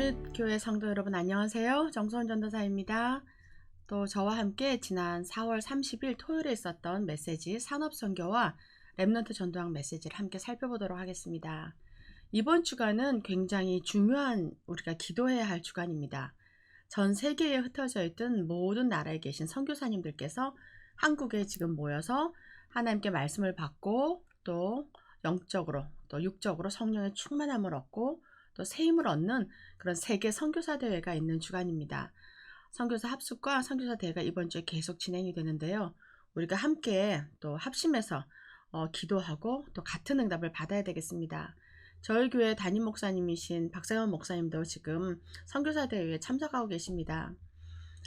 서밋교회 성도 여러분 안녕하세요. 정수원 전도사입니다. 또 저와 함께 지난 4월 30일 토요일에 있었던 메시지 산업선교와 렘넌트 전도학 메시지를 함께 살펴보도록 하겠습니다. 이번 주간은 굉장히 중요한 우리가 기도해야 할 주간입니다. 전 세계에 흩어져 있던 모든 나라에 계신 선교사님들께서 한국에 지금 모여서 하나님께 말씀을 받고 또 영적으로 또 육적으로 성령의 충만함을 얻고 또 새 힘을 얻는 그런 세계 선교사 대회가 있는 주간입니다. 선교사 합숙과 선교사 대회가 이번 주에 계속 진행이 되는데요. 우리가 함께 또 합심해서 기도하고 또 같은 응답을 받아야 되겠습니다. 저희 교회 담임 목사님이신 박세원 목사님도 지금 선교사 대회에 참석하고 계십니다.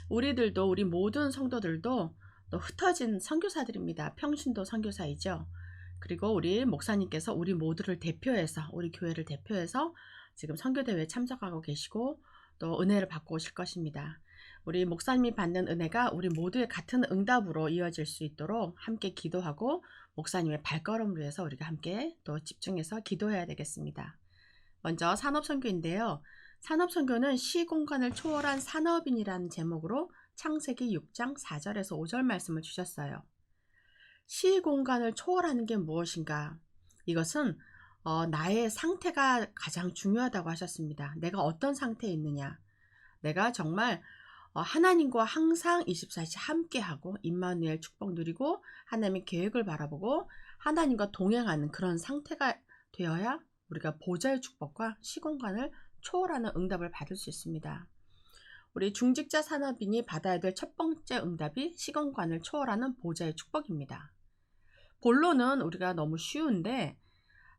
우리들도 우리 모든 성도들도 또 흩어진 선교사들입니다. 평신도 선교사이죠. 그리고 우리 목사님께서 우리 모두를 대표해서 우리 교회를 대표해서 지금 선교대회에 참석하고 계시고 또 은혜를 받고 오실 것입니다. 우리 목사님이 받는 은혜가 우리 모두의 같은 응답으로 이어질 수 있도록 함께 기도하고 목사님의 발걸음을 위해서 우리가 함께 또 집중해서 기도해야 되겠습니다. 먼저 산업선교인데요. 산업선교는 시공간을 초월한 산업인이라는 제목으로 창세기 6장 4절에서 5절 말씀을 주셨어요. 시공간을 초월하는 게 무엇인가? 이것은 나의 상태가 가장 중요하다고 하셨습니다. 내가 어떤 상태에 있느냐? 내가 정말 하나님과 항상 24시 함께하고 임마누엘 축복 누리고 하나님의 계획을 바라보고 하나님과 동행하는 그런 상태가 되어야 우리가 보좌의 축복과 시공간을 초월하는 응답을 받을 수 있습니다. 우리 중직자 산업인이 받아야 될 첫 번째 응답이 시공간을 초월하는 보좌의 축복입니다. 본론은 우리가 너무 쉬운데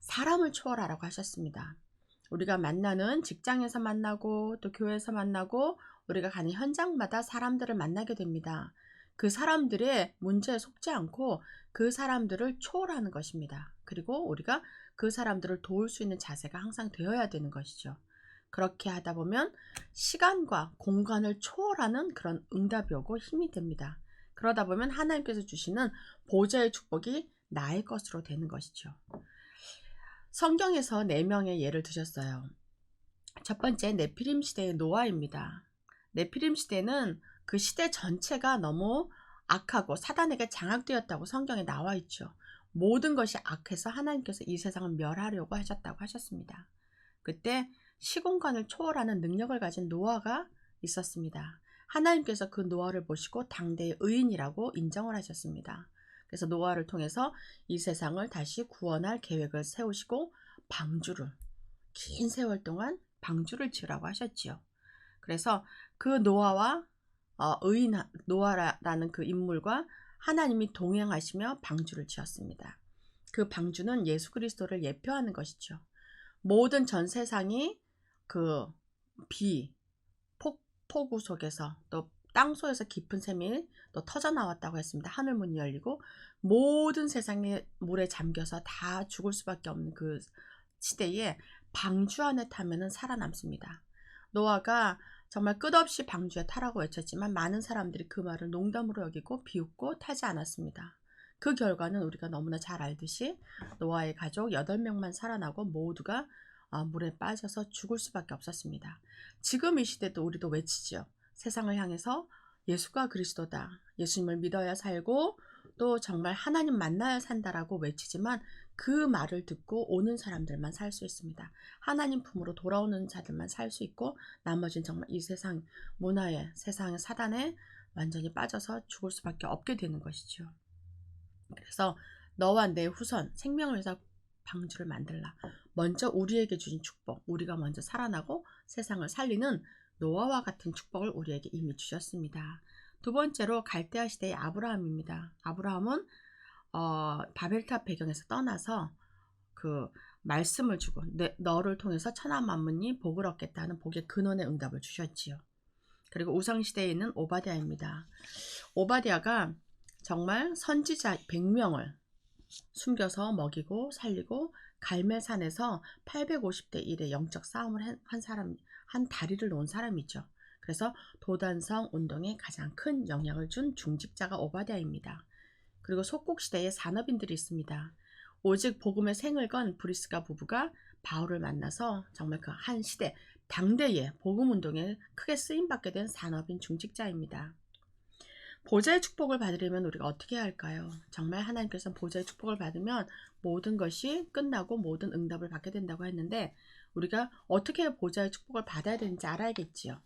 사람을 초월하라고 하셨습니다. 우리가 만나는 직장에서 만나고 또 교회에서 만나고 우리가 가는 현장마다 사람들을 만나게 됩니다. 그 사람들의 문제에 속지 않고 그 사람들을 초월하는 것입니다. 그리고 우리가 그 사람들을 도울 수 있는 자세가 항상 되어야 되는 것이죠. 그렇게 하다 보면 시간과 공간을 초월하는 그런 응답이 오고 힘이 됩니다. 그러다 보면 하나님께서 주시는 보좌의 축복이 나의 것으로 되는 것이죠. 성경에서 4명의 예를 드셨어요. 첫 번째 네피림 시대의 노아입니다. 네피림 시대는 그 시대 전체가 너무 악하고 사단에게 장악되었다고 성경에 나와 있죠. 모든 것이 악해서 하나님께서 이 세상을 멸하려고 하셨다고 하셨습니다. 그때 시공간을 초월하는 능력을 가진 노아가 있었습니다. 하나님께서 그 노아를 보시고 당대의 의인이라고 인정을 하셨습니다. 그래서 노아를 통해서 이 세상을 다시 구원할 계획을 세우시고 방주를 긴 세월 동안 방주를 지으라고 하셨지요. 그래서 그 노아와 의인 노아라는 그 인물과 하나님이 동행하시며 방주를 지었습니다. 그 방주는 예수 그리스도를 예표하는 것이죠. 모든 전 세상이 그 폭우 속에서 또 땅속에서 깊은 샘이 또 터져 나왔다고 했습니다. 하늘 문이 열리고 모든 세상에 물에 잠겨서 다 죽을 수밖에 없는 그 시대에 방주 안에 타면은 살아남습니다. 노아가 정말 끝없이 방주에 타라고 외쳤지만 많은 사람들이 그 말을 농담으로 여기고 비웃고 타지 않았습니다. 그 결과는 우리가 너무나 잘 알듯이 노아의 가족 8명만 살아나고 모두가 물에 빠져서 죽을 수밖에 없었습니다. 지금 이 시대도 우리도 외치죠. 세상을 향해서 예수가 그리스도다. 예수님을 믿어야 살고 또 정말 하나님 만나야 산다라고 외치지만 그 말을 듣고 오는 사람들만 살 수 있습니다. 하나님 품으로 돌아오는 자들만 살 수 있고 나머지는 정말 이 세상 문화에 세상의 사단에 완전히 빠져서 죽을 수밖에 없게 되는 것이죠. 그래서 너와 내 후손 생명을 위해서 방주를 만들라. 먼저 우리에게 주신 축복, 우리가 먼저 살아나고 세상을 살리는 노아와 같은 축복을 우리에게 이미 주셨습니다. 두 번째로 갈대아 시대의 아브라함입니다. 아브라함은 바벨탑 배경에서 떠나서 그 말씀을 주고 너를 통해서 천하 만민이 복을 얻겠다는 복의 근원의 응답을 주셨지요. 그리고 우상 시대에 있는 오바댜입니다. 오바댜가 정말 선지자 100명을 숨겨서 먹이고 살리고 갈멜산에서 850대 1의 영적 싸움을 한 다리를 놓은 사람이죠. 그래서 도단성 운동에 가장 큰 영향을 준 중직자가 오바댜입니다. 그리고 속국시대에 산업인들이 있습니다. 오직 복음의 생을 건 브리스가 부부가 바울을 만나서 정말 그 한 시대 당대의 복음운동에 크게 쓰임받게 된 산업인 중직자입니다. 보좌의 축복을 받으려면 우리가 어떻게 해야 할까요? 정말 하나님께서 보좌의 축복을 받으면 모든 것이 끝나고 모든 응답을 받게 된다고 했는데 우리가 어떻게 보좌의 축복을 받아야 되는지 알아야겠지요.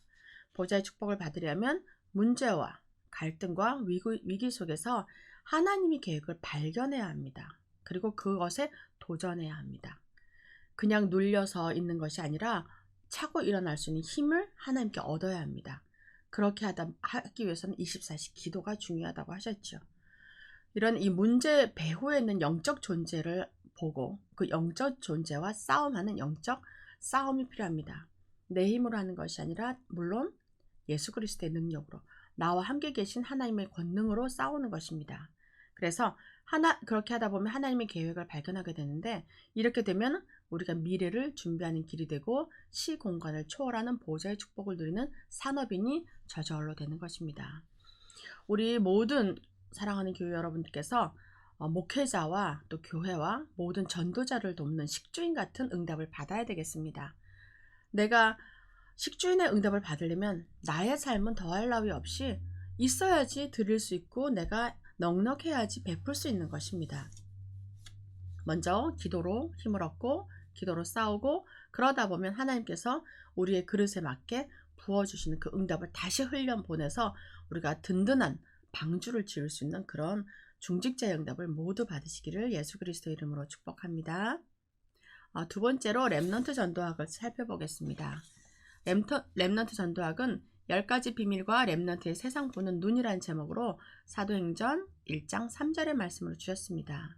보좌의 축복을 받으려면 문제와 갈등과 위기 속에서 하나님의 계획을 발견해야 합니다. 그리고 그것에 도전해야 합니다. 그냥 눌려서 있는 것이 아니라 차고 일어날 수 있는 힘을 하나님께 얻어야 합니다. 그렇게 하기 위해서는 24시 기도가 중요하다고 하셨죠. 이런 이 문제 배후에 있는 영적 존재를 보고 그 영적 존재와 싸움하는 영적 싸움이 필요합니다. 내 힘으로 하는 것이 아니라 물론 예수 그리스도의 능력으로 나와 함께 계신 하나님의 권능으로 싸우는 것입니다. 그래서 그렇게 하다 보면 하나님의 계획을 발견하게 되는데 이렇게 되면 우리가 미래를 준비하는 길이 되고 시공간을 초월하는 보좌의 축복을 누리는 산업인이 저절로 되는 것입니다. 우리 모든 사랑하는 교회 여러분들께서 목회자와 또 교회와 모든 전도자를 돕는 식주인 같은 응답을 받아야 되겠습니다. 내가 식주인의 응답을 받으려면 나의 삶은 더할 나위 없이 있어야지 드릴 수 있고 내가 넉넉해야지 베풀 수 있는 것입니다. 먼저 기도로 힘을 얻고 기도로 싸우고 그러다 보면 하나님께서 우리의 그릇에 맞게 부어주시는 그 응답을 다시 흘려보내서 우리가 든든한 방주를 지을 수 있는 그런 중직자의 응답을 모두 받으시기를 예수 그리스도 이름으로 축복합니다. 두 번째로 렘넌트 전도학을 살펴보겠습니다. 렘넌트 전도학은 10가지 비밀과 렘넌트의 세상 보는 눈이라는 제목으로 사도행전 1장 3절의 말씀을 주셨습니다.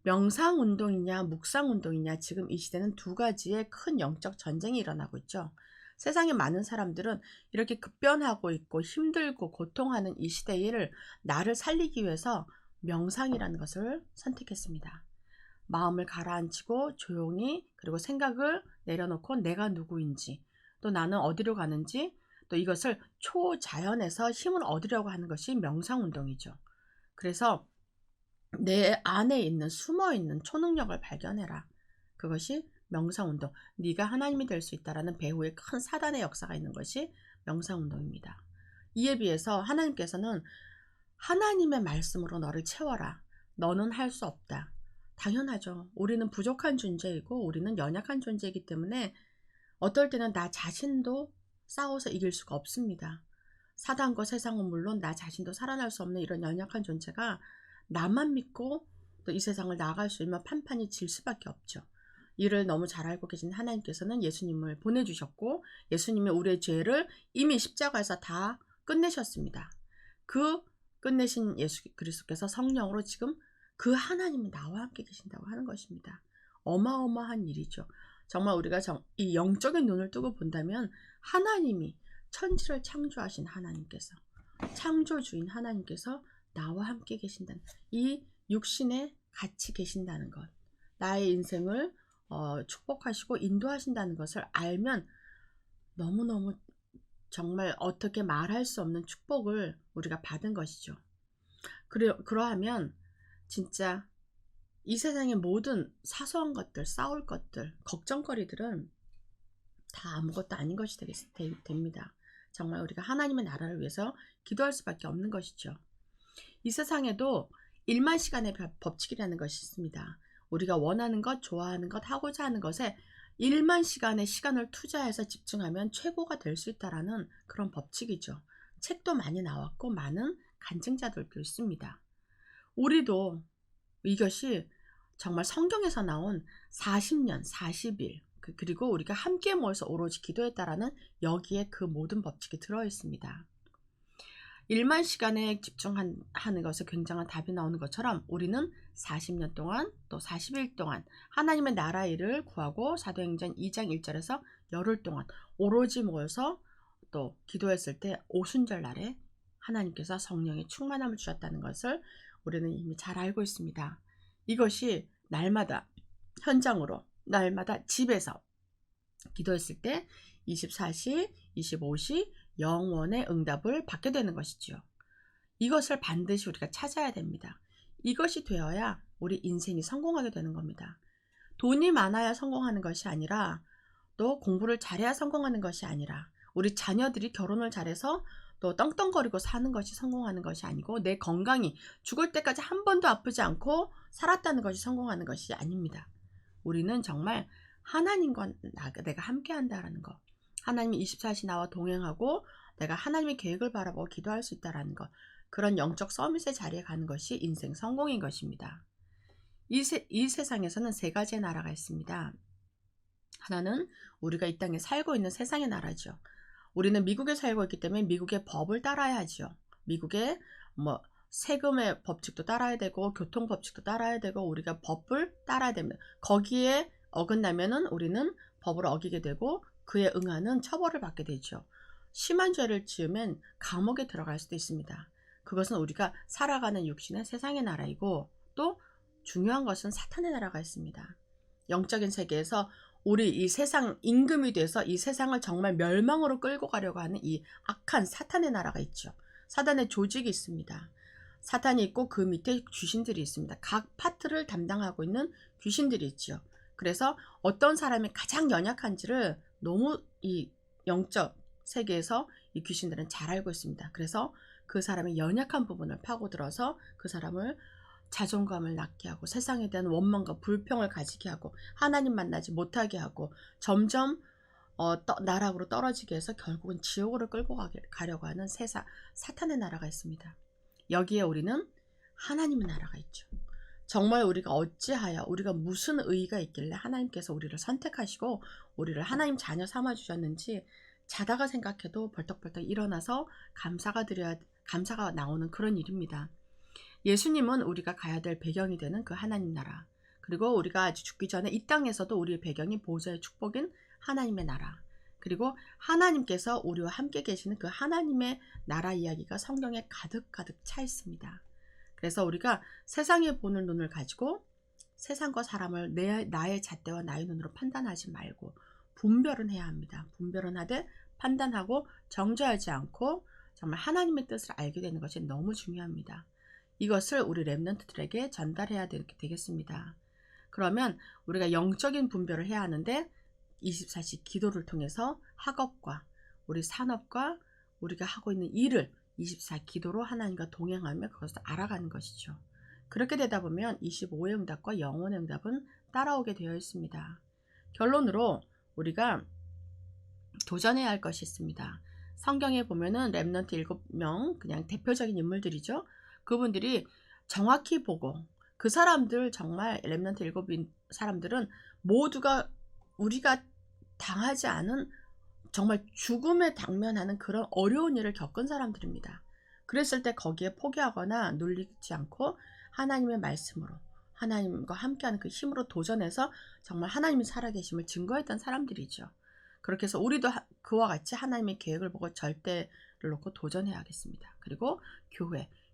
명상운동이냐 묵상운동이냐 지금 이 시대는 두 가지의 큰 영적 전쟁이 일어나고 있죠. 세상에 많은 사람들은 이렇게 급변하고 있고 힘들고 고통하는 이 시대를 나를 살리기 위해서 명상이라는 것을 선택했습니다. 마음을 가라앉히고 조용히 그리고 생각을 내려놓고 내가 누구인지 또 나는 어디로 가는지 또 이것을 초자연에서 힘을 얻으려고 하는 것이 명상운동이죠. 그래서 내 안에 있는 숨어있는 초능력을 발견해라. 그것이 명상운동. 네가 하나님이 될 수 있다라는 배후에 큰 사단의 역사가 있는 것이 명상운동입니다. 이에 비해서 하나님께서는 하나님의 말씀으로 너를 채워라. 너는 할 수 없다. 당연하죠. 우리는 부족한 존재이고 우리는 연약한 존재이기 때문에 어떨 때는 나 자신도 싸워서 이길 수가 없습니다. 사단과 세상은 물론 나 자신도 살아날 수 없는 이런 연약한 존재가 나만 믿고 또 이 세상을 나아갈 수 있으면 판판이 질 수밖에 없죠. 이를 너무 잘 알고 계신 하나님께서는 예수님을 보내주셨고 예수님이 우리의 죄를 이미 십자가에서 다 끝내셨습니다. 그 끝내신 예수 그리스도께서 성령으로 지금 그 하나님이 나와 함께 계신다고 하는 것입니다. 어마어마한 일이죠. 정말 우리가 이 영적인 눈을 뜨고 본다면 하나님이 천지를 창조하신 하나님께서 창조주인 하나님께서 나와 함께 계신다는 이 육신에 같이 계신다는 것 나의 인생을 축복하시고 인도하신다는 것을 알면 너무너무 정말 어떻게 말할 수 없는 축복을 우리가 받은 것이죠. 그러하면 진짜 이 세상의 모든 사소한 것들, 싸울 것들, 걱정거리들은 다 아무것도 아닌 것이 됩니다. 정말 우리가 하나님의 나라를 위해서 기도할 수밖에 없는 것이죠. 이 세상에도 1만 시간의 법칙이라는 것이 있습니다. 우리가 원하는 것, 좋아하는 것, 하고자 하는 것에 1만 시간의 시간을 투자해서 집중하면 최고가 될 수 있다는 그런 법칙이죠. 책도 많이 나왔고 많은 간증자들도 있습니다. 우리도 이것이 정말 성경에서 나온 40년, 40일 그리고 우리가 함께 모여서 오로지 기도했다라는 여기에 그 모든 법칙이 들어있습니다. 1만 시간에 집중하는 것에 굉장한 답이 나오는 것처럼 우리는 40년 동안 또 40일 동안 하나님의 나라 일을 구하고 사도행전 2장 1절에서 열흘 동안 오로지 모여서 또 기도했을 때 오순절 날에 하나님께서 성령의 충만함을 주셨다는 것을 우리는 이미 잘 알고 있습니다. 이것이 날마다 현장으로 날마다 집에서 기도했을 때 24시, 25시 영원의 응답을 받게 되는 것이죠. 이것을 반드시 우리가 찾아야 됩니다. 이것이 되어야 우리 인생이 성공하게 되는 겁니다. 돈이 많아야 성공하는 것이 아니라 또 공부를 잘해야 성공하는 것이 아니라 우리 자녀들이 결혼을 잘해서 또 떵떵거리고 사는 것이 성공하는 것이 아니고 내 건강이 죽을 때까지 한 번도 아프지 않고 살았다는 것이 성공하는 것이 아닙니다. 우리는 정말 하나님과 내가 함께 한다라는 것, 하나님이 24시 나와 동행하고 내가 하나님의 계획을 바라보고 기도할 수 있다라는 것, 그런 영적 서밋의 자리에 가는 것이 인생 성공인 것입니다. 이 세상에서는 세 가지의 나라가 있습니다. 하나는 우리가 이 땅에 살고 있는 세상의 나라죠. 우리는 미국에 살고 있기 때문에 미국의 법을 따라야 하죠. 미국의 세금의 법칙도 따라야 되고 교통 법칙도 따라야 되고 우리가 법을 따라야 됩니다. 거기에 어긋나면은 우리는 법을 어기게 되고 그에 응하는 처벌을 받게 되죠. 심한 죄를 지으면 감옥에 들어갈 수도 있습니다. 그것은 우리가 살아가는 육신의 세상의 나라이고 또 중요한 것은 사탄의 나라가 있습니다. 영적인 세계에서 우리 이 세상 임금이 돼서 이 세상을 정말 멸망으로 끌고 가려고 하는 이 악한 사탄의 나라가 있죠. 사탄의 조직이 있습니다. 사탄이 있고 그 밑에 귀신들이 있습니다. 각 파트를 담당하고 있는 귀신들이 있죠. 그래서 어떤 사람이 가장 연약한지를 너무 이 영적 세계에서 이 귀신들은 잘 알고 있습니다. 그래서 그 사람의 연약한 부분을 파고들어서 그 사람을 자존감을 낮게 하고 세상에 대한 원망과 불평을 가지게 하고 하나님 만나지 못하게 하고 점점 나락으로 떨어지게 해서 결국은 지옥으로 끌고 가려고 하는 사탄의 나라가 있습니다. 여기에 우리는 하나님의 나라가 있죠. 정말 우리가 어찌하여 우리가 무슨 의의가 있길래 하나님께서 우리를 선택하시고 우리를 하나님 자녀 삼아 주셨는지 자다가 생각해도 벌떡벌떡 일어나서 감사가 나오는 그런 일입니다. 예수님은 우리가 가야 될 배경이 되는 그 하나님 나라, 그리고 우리가 아직 죽기 전에 이 땅에서도 우리의 배경이 보좌의 축복인 하나님의 나라, 그리고 하나님께서 우리와 함께 계시는 그 하나님의 나라 이야기가 성경에 가득가득 차 있습니다. 그래서 우리가 세상에 보는 눈을 가지고 세상과 사람을 나의 잣대와 나의 눈으로 판단하지 말고 분별은 해야 합니다. 분별은 하되 판단하고 정죄하지 않고 정말 하나님의 뜻을 알게 되는 것이 너무 중요합니다. 이것을 우리 렘넌트들에게 전달해야 되겠습니다. 그러면 우리가 영적인 분별을 해야 하는데 24시 기도를 통해서 학업과 우리 산업과 우리가 하고 있는 일을 24 기도로 하나님과 동행하며 그것을 알아가는 것이죠. 그렇게 되다 보면 25의 응답과 영혼의 응답은 따라오게 되어 있습니다. 결론으로 우리가 도전해야 할 것이 있습니다. 성경에 보면은 렘넌트 7명 그냥 대표적인 인물들이죠. 그분들이 정확히 보고 그 사람들 정말 렘넌트 7 사람들은 모두가 우리가 당하지 않은 정말 죽음에 당면하는 그런 어려운 일을 겪은 사람들입니다. 그랬을 때 거기에 포기하거나 눌리지 않고 하나님의 말씀으로 하나님과 함께하는 그 힘으로 도전해서 정말 하나님이 살아계심을 증거했던 사람들이죠. 그렇게 해서 우리도 그와 같이 하나님의 계획을 보고 절대를 놓고 도전해야겠습니다. 그리고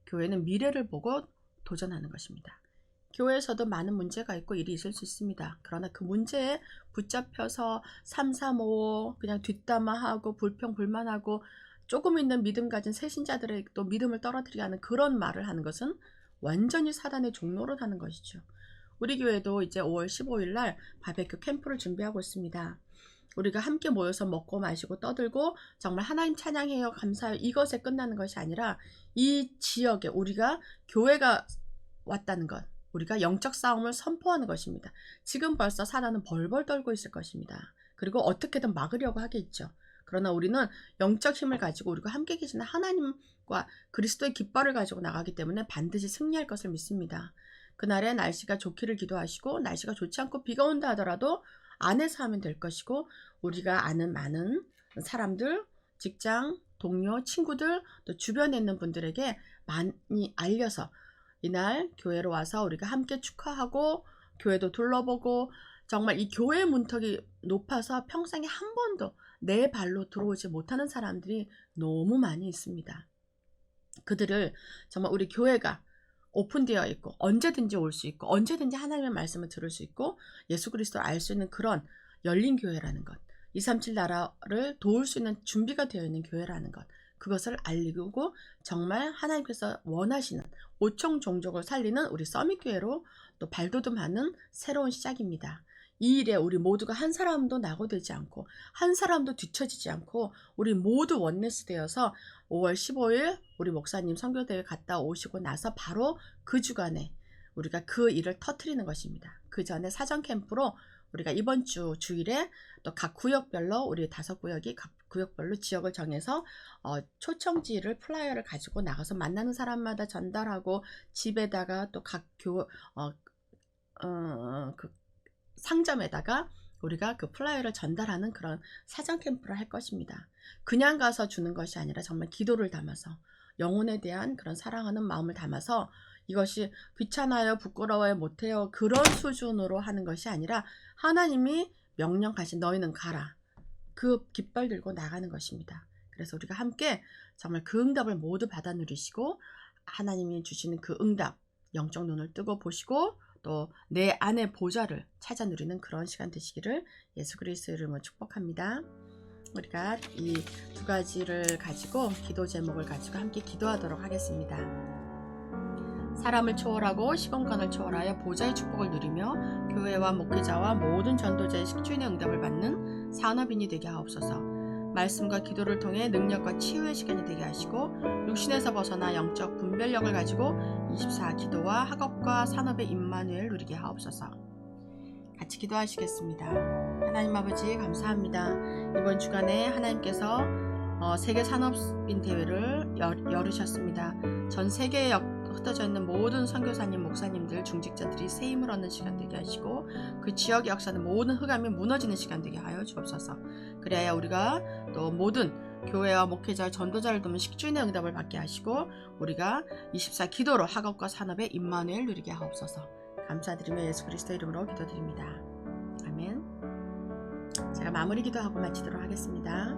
교회는 미래를 보고 도전하는 것입니다. 교회에서도 많은 문제가 있고 일이 있을 수 있습니다. 그러나 그 문제에 붙잡혀서 삼삼오오 그냥 뒷담화하고 불평불만하고 조금 있는 믿음 가진 새신자들의 또 믿음을 떨어뜨리게 하는 그런 말을 하는 것은 완전히 사단의 종로를 하는 것이죠. 우리 교회도 이제 5월 15일 날 바베큐 캠프를 준비하고 있습니다. 우리가 함께 모여서 먹고 마시고 떠들고 정말 하나님 찬양해요 감사해요 이것에 끝나는 것이 아니라 이 지역에 우리가 교회가 왔다는 것, 우리가 영적 싸움을 선포하는 것입니다. 지금 벌써 사단은 벌벌 떨고 있을 것입니다. 그리고 어떻게든 막으려고 하겠죠. 그러나 우리는 영적 힘을 가지고 우리가 함께 계시는 하나님과 그리스도의 깃발을 가지고 나가기 때문에 반드시 승리할 것을 믿습니다. 그날에 날씨가 좋기를 기도하시고 날씨가 좋지 않고 비가 온다 하더라도 안에서 하면 될 것이고 우리가 아는 많은 사람들, 직장, 동료, 친구들 또 주변에 있는 분들에게 많이 알려서 이날 교회로 와서 우리가 함께 축하하고 교회도 둘러보고 정말 이 교회 문턱이 높아서 평생에 한 번도 내 발로 들어오지 못하는 사람들이 너무 많이 있습니다. 그들을 정말 우리 교회가 오픈되어 있고 언제든지 올 수 있고 언제든지 하나님의 말씀을 들을 수 있고 예수 그리스도를 알 수 있는 그런 열린 교회라는 것, 237 나라를 도울 수 있는 준비가 되어 있는 교회라는 것, 그것을 알리고 정말 하나님께서 원하시는 5천 종족을 살리는 우리 서밋교회로 또 발돋움하는 새로운 시작입니다. 이 일에 우리 모두가 한 사람도 낙오되지 않고 한 사람도 뒤처지지 않고 우리 모두 원네스 되어서 5월 15일 우리 목사님 선교대회 갔다 오시고 나서 바로 그 주간에 우리가 그 일을 터뜨리는 것입니다. 그 전에 사전 캠프로 우리가 이번 주 주일에 또 각 구역별로 우리 5구역이 각 구역별로 지역을 정해서 초청지를 플라이어를 가지고 나가서 만나는 사람마다 전달하고 집에다가 또 각 그 상점에다가 우리가 그 플라이어를 전달하는 그런 사전 캠프를 할 것입니다. 그냥 가서 주는 것이 아니라 정말 기도를 담아서 영혼에 대한 그런 사랑하는 마음을 담아서 이것이 귀찮아요, 부끄러워요, 못해요 그런 수준으로 하는 것이 아니라 하나님이 명령하신 너희는 가라. 그 깃발 들고 나가는 것입니다. 그래서 우리가 함께 정말 그 응답을 모두 받아 누리시고 하나님이 주시는 그 응답 영적 눈을 뜨고 보시고 또 내 안의 보좌를 찾아 누리는 그런 시간 되시기를 예수 그리스도의 이름으로 축복합니다. 우리가 이 두 가지를 가지고 기도 제목을 가지고 함께 기도하도록 하겠습니다. 사람을 초월하고 시공간을 초월하여 보좌의 축복을 누리며 교회와 목회자와 모든 전도자의 식주인의 응답을 받는 산업인이 되게 하옵소서. 말씀과 기도를 통해 능력과 치유의 시간이 되게 하시고 육신에서 벗어나 영적 분별력을 가지고 24 기도와 학업과 산업의 임마누엘 누리게 하옵소서. 같이 기도하시겠습니다. 하나님 아버지 감사합니다. 이번 주간에 하나님께서 세계 산업인 대회를 열으셨습니다. 전 세계에 흩어져 있는 모든 선교사님, 목사님들, 중직자들이 새 힘을 얻는 시간 되게 하시고 그 지역의 역사는 모든 흑암이 무너지는 시간 되게 하여 주옵소서. 그래야 우리가 또 모든 교회와 목회자, 전도자를 돕는 식주인의 응답을 받게 하시고 우리가 24 기도로 학업과 산업의 임마누엘 누리게 하옵소서. 감사드리며 예수 그리스도 이름으로 기도드립니다. 아멘. 제가 마무리 기도하고 마치도록 하겠습니다.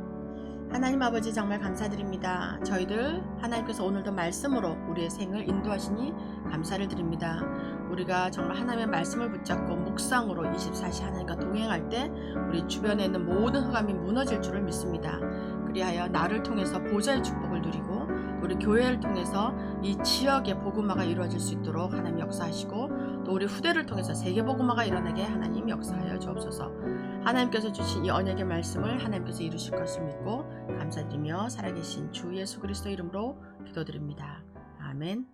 하나님 아버지 정말 감사드립니다. 저희들 하나님께서 오늘도 말씀으로 우리의 생을 인도하시니 감사를 드립니다. 우리가 정말 하나님의 말씀을 붙잡고 묵상으로 24시 하나님과 동행할 때 우리 주변에 있는 모든 흑암이 무너질 줄을 믿습니다. 그리하여 나를 통해서 보좌의 축복을 누리고 우리 교회를 통해서 이 지역의 복음화가 이루어질 수 있도록 하나님 역사하시고 또 우리 후대를 통해서 세계 복음화가 일어나게 하나님 역사하여 주옵소서. 하나님께서 주신 이 언약의 말씀을 하나님께서 이루실 것을 믿고 감사드리며 살아계신 주 예수 그리스도 이름으로 기도드립니다. 아멘.